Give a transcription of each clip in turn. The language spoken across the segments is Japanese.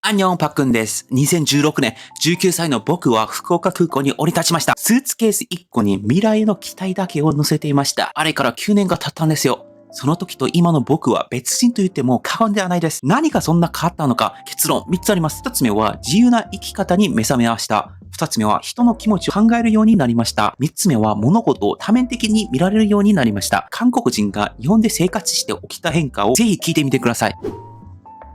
アンニョンパックンです。2016年、19歳の僕は福岡空港に降り立ちました。スーツケース1個に未来への期待だけを載せていました。あれから9年が経ったんですよ。その時と今の僕は別人と言っても過言ではないです。何がそんな変わったのか、結論3つあります。1つ目は自由な生き方に目覚めました。2つ目は人の気持ちを考えるようになりました。3つ目は物事を多面的に見られるようになりました。韓国人が日本で生活して起きた変化をぜひ聞いてみてください。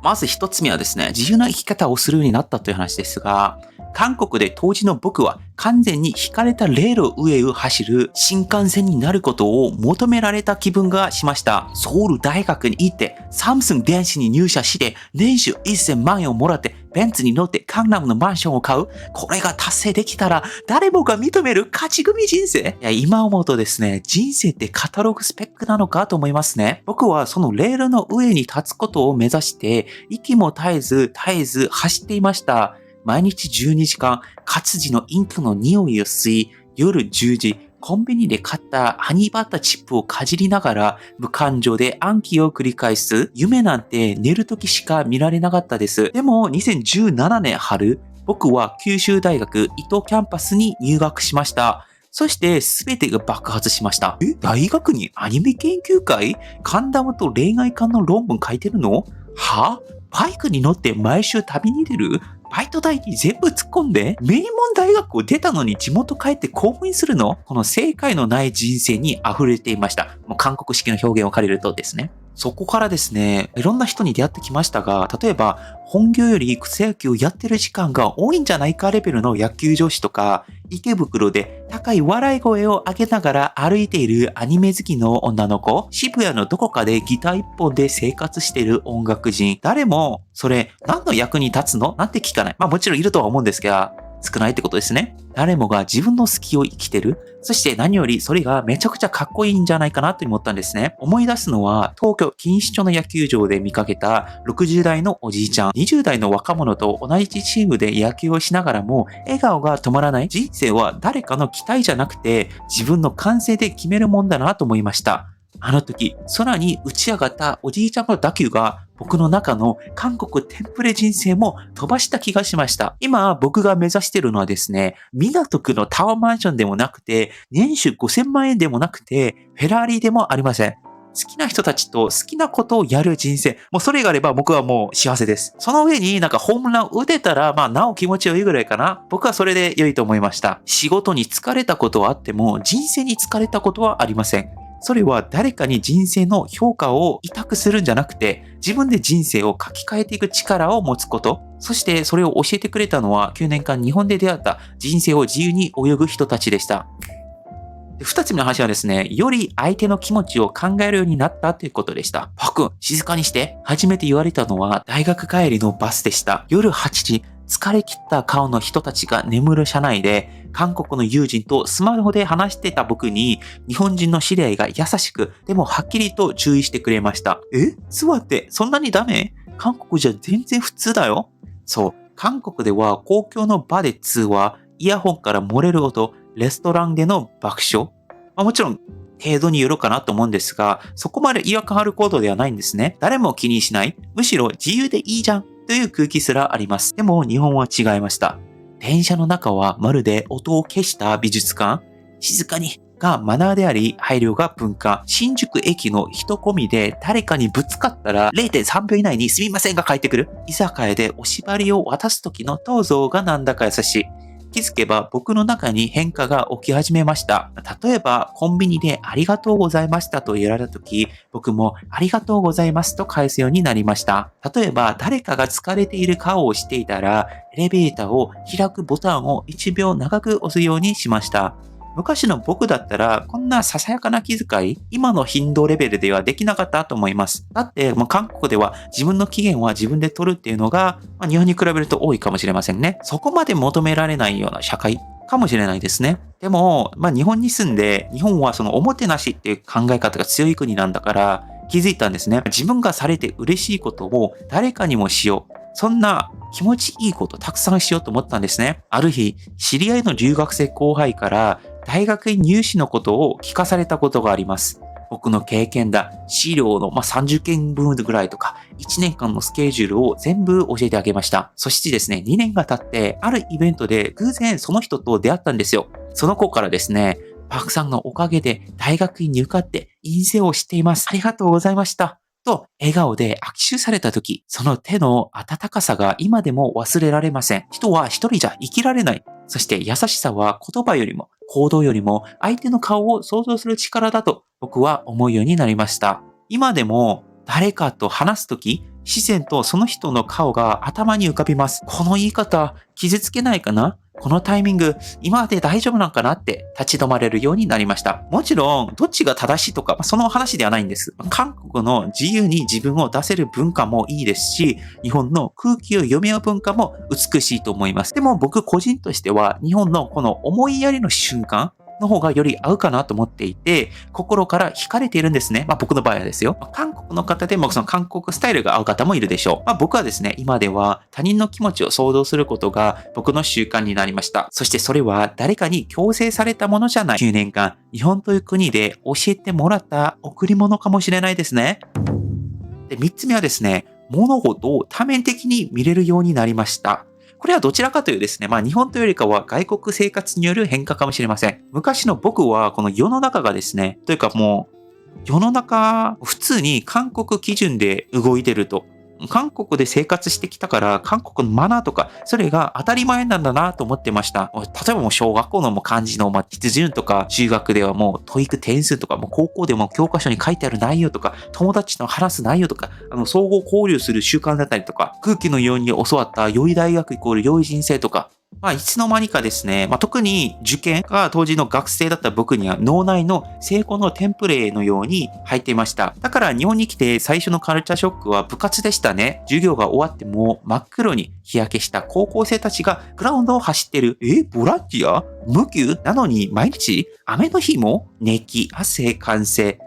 まず一つ目はですね、自由な生き方をするようになったという話ですが、韓国で当時の僕は完全に引かれたレール上を走る新幹線になることを求められた気分がしました。ソウル大学に行ってサムスン電子に入社して年収1000万円をもらってベンツに乗ってカンナムのマンションを買う。これが達成できたら誰もが認める勝ち組人生。今思うとですね、人生ってカタログスペックなのかと思いますね。僕はそのレールの上に立つことを目指して息も絶えず走っていました。毎日12時間、活字のインクの匂いを吸い、夜10時、コンビニで買ったハニーバッターチップをかじりながら無感情で暗記を繰り返す。夢なんて寝る時しか見られなかったです。でも2017年春、僕は九州大学伊東キャンパスに入学しました。そして全てが爆発しました。大学にアニメ研究会？ガンダムと恋愛観の論文書いてるの？は？バイクに乗って毎週旅に出る？バイト代に全部突っ込んで名門大学を出たのに地元帰って公務員するの？この正解のない人生に溢れていました。もう韓国式の表現を借りるとですね。そこからですね、いろんな人に出会ってきましたが、例えば本業より草野球をやってる時間が多いんじゃないかレベルの野球女子とか、池袋で高い笑い声を上げながら歩いているアニメ好きの女の子、渋谷のどこかでギター一本で生活している音楽人、誰もそれ何の役に立つの？なんて聞かない。もちろんいるとは思うんですが、少ないってことですね。誰もが自分の好きを生きてる。そして何よりそれがめちゃくちゃかっこいいんじゃないかなと思ったんですね。思い出すのは東京錦糸町の野球場で見かけた60代のおじいちゃん、20代の若者と同じチームで野球をしながらも笑顔が止まらない。人生は誰かの期待じゃなくて自分の感性で決めるもんだなと思いました。あの時、空に打ち上がったおじいちゃんの打球が僕の中の韓国テンプレ人生も飛ばした気がしました。今僕が目指しているのはですね、港区のタワーマンションでもなくて、年収5000万円でもなくて、フェラーリでもありません。好きな人たちと好きなことをやる人生。もうそれがあれば僕はもう幸せです。その上にホームラン打てたらなお気持ちよいぐらいかな。僕はそれで良いと思いました。仕事に疲れたことはあっても人生に疲れたことはありません。それは誰かに人生の評価を委託するんじゃなくて、自分で人生を書き換えていく力を持つこと。そしてそれを教えてくれたのは9年間日本で出会った人生を自由に泳ぐ人たちでした。二つ目の話はですね、より相手の気持ちを考えるようになったということでした。パクン、静かにして。初めて言われたのは大学帰りのバスでした。夜8時、疲れ切った顔の人たちが眠る車内で、韓国の友人とスマホで話してた僕に、日本人の知り合いが優しく、でもはっきりと注意してくれました。座ってそんなにダメ？韓国じゃ全然普通だよ。そう、韓国では公共の場で通話、イヤホンから漏れる音、レストランでの爆笑。もちろん、程度によるかなと思うんですが、そこまで違和感ある行動ではないんですね。誰も気にしない。むしろ自由でいいじゃんという空気すらあります。でも日本は違いました。電車の中はまるで音を消した美術館。静かにがマナーであり、配慮が文化。新宿駅の人混みで誰かにぶつかったら 0.3 秒以内にすみませんが返ってくる。居酒屋でお縛りを渡す時の登場がなんだか優しい。気づけば僕の中に変化が起き始めました。例えばコンビニでありがとうございましたと言われた時、僕もありがとうございますと返すようになりました。例えば誰かが疲れている顔をしていたら、エレベーターを開くボタンを1秒長く押すようにしました。昔の僕だったら、こんなささやかな気遣い、今の頻度レベルではできなかったと思います。だって、韓国では自分の期限は自分で取るっていうのが、日本に比べると多いかもしれませんね。そこまで求められないような社会かもしれないですね。でも、日本に住んで、日本はそのおもてなしっていう考え方が強い国なんだから、気づいたんですね。自分がされて嬉しいことを誰かにもしよう。そんな気持ちいいことたくさんしようと思ったんですね。ある日、知り合いの留学生後輩から大学院入試のことを聞かされたことがあります。僕の経験だ、資料の30件分ぐらいとか、1年間のスケジュールを全部教えてあげました。そしてですね、2年が経って、あるイベントで偶然その人と出会ったんですよ。その子からですね、パクさんのおかげで大学院に受かって院生をしています。ありがとうございました。と、笑顔で握手された時、その手の温かさが今でも忘れられません。人は一人じゃ生きられない。そして優しさは言葉よりも行動よりも相手の顔を想像する力だと僕は思うようになりました。今でも誰かと話すとき、自然とその人の顔が頭に浮かびます。この言い方、傷つけないかな？このタイミング、今で大丈夫なのかなって立ち止まれるようになりました。もちろん、どっちが正しいとか、その話ではないんです。韓国の自由に自分を出せる文化もいいですし、日本の空気を読み合う文化も美しいと思います。でも僕個人としては、日本のこの思いやりの瞬間、の方がより合うかなと思っていて、心から惹かれているんですね。僕の場合はですよ。韓国の方でもその韓国スタイルが合う方もいるでしょう。僕はですね、今では他人の気持ちを想像することが僕の習慣になりました。そしてそれは誰かに強制されたものじゃない。9年間、日本という国で教えてもらった贈り物かもしれないですね。で、3つ目はですね、物事を多面的に見れるようになりました。これはどちらかというですね、日本というよりかは外国生活による変化かもしれません。昔の僕はこの世の中がですね、というかもう世の中普通に韓国基準で動いてると。韓国で生活してきたから韓国のマナーとかそれが当たり前なんだなと思ってました。例えばもう小学校の漢字の筆順とか中学ではもうトイック点数とかもう高校でも教科書に書いてある内容とか友達と話す内容とか相互交流する習慣だったりとか空気のように教わった良い大学イコール良い人生とかいつの間にかですね、特に受験が当時の学生だった僕には脳内の成功のテンプレのように入っていました。だから日本に来て最初のカルチャーショックは部活でしたね。授業が終わっても真っ黒に日焼けした高校生たちがグラウンドを走ってる。ボランティア？無給？なのに毎日？雨の日も？熱気、汗、歓声。好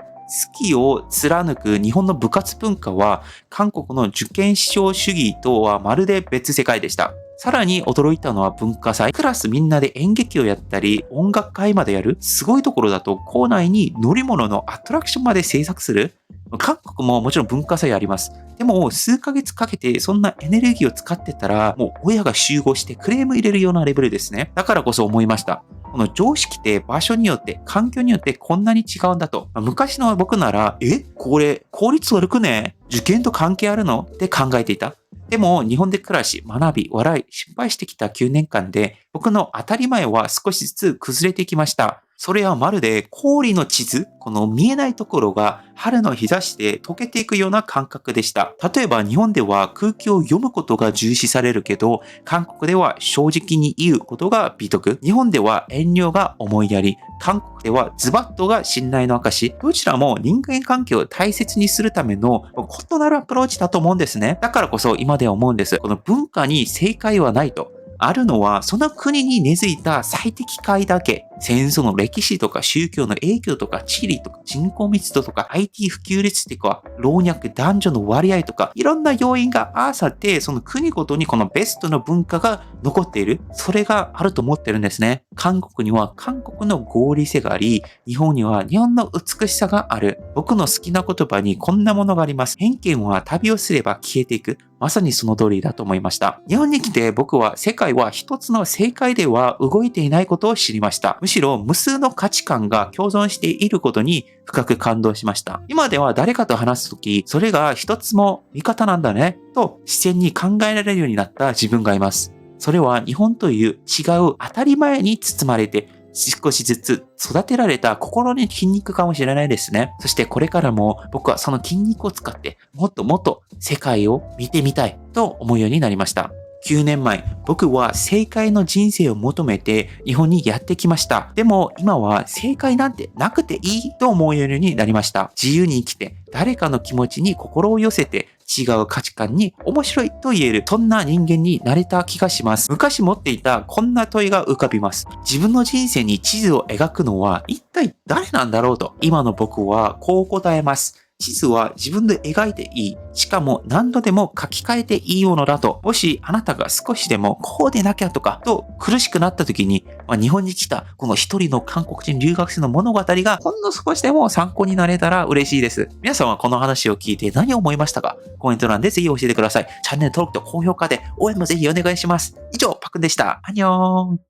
きを貫く日本の部活文化は韓国の受験至上主義とはまるで別世界でした。さらに驚いたのは文化祭。クラスみんなで演劇をやったり、音楽会までやる。すごいところだと、校内に乗り物のアトラクションまで制作する。韓国ももちろん文化祭あります。でも、数ヶ月かけてそんなエネルギーを使ってたら、もう親が集合してクレーム入れるようなレベルですね。だからこそ思いました。この常識って場所によって、環境によってこんなに違うんだと。昔の僕なら、これ、効率悪くね？受験と関係あるの？って考えていた。でも、日本で暮らし、学び、笑い、失敗してきた9年間で、僕の当たり前は少しずつ崩れてきました。それはまるで氷の地図、この見えないところが春の日差しで溶けていくような感覚でした。例えば日本では空気を読むことが重視されるけど、韓国では正直に言うことが美徳。日本では遠慮が思いやり、韓国ではズバッとが信頼の証。どちらも人間関係を大切にするための異なるアプローチだと思うんですね。だからこそ今では思うんです。この文化に正解はないと。あるのはその国に根付いた最適解だけ。戦争の歴史とか宗教の影響とか地理とか人口密度とか IT 普及率とか老若男女の割合とかいろんな要因が合わさってその国ごとにこのベストの文化が残っている。それがあると思ってるんですね。韓国には韓国の合理性があり、日本には日本の美しさがある。僕の好きな言葉にこんなものがあります。偏見は旅をすれば消えていく。まさにその通りだと思いました。日本に来て僕は世界は一つの正解では動いていないことを知りました。むしろ無数の価値観が共存していることに深く感動しました。今では誰かと話すとき、それが一つも味方なんだね、と自然に考えられるようになった自分がいます。それは日本という違う当たり前に包まれて、少しずつ育てられた心の筋肉かもしれないですね。そしてこれからも僕はその筋肉を使ってもっともっと世界を見てみたいと思うようになりました。9年前、僕は正解の人生を求めて日本にやってきました。でも今は正解なんてなくていいと思うようになりました。自由に生きて誰かの気持ちに心を寄せて違う価値観に面白いと言える、そんな人間になれた気がします。昔持っていたこんな問いが浮かびます。自分の人生に地図を描くのは一体誰なんだろうと。今の僕はこう答えます。地図は自分で描いていい。しかも何度でも書き換えていいものだと、もしあなたが少しでもこうでなきゃとかと苦しくなった時に、日本に来たこの一人の韓国人留学生の物語がほんの少しでも参考になれたら嬉しいです。皆さんはこの話を聞いて何を思いましたか？コメント欄でぜひ教えてください。チャンネル登録と高評価で応援もぜひお願いします。以上、パクンでした。アンニョン。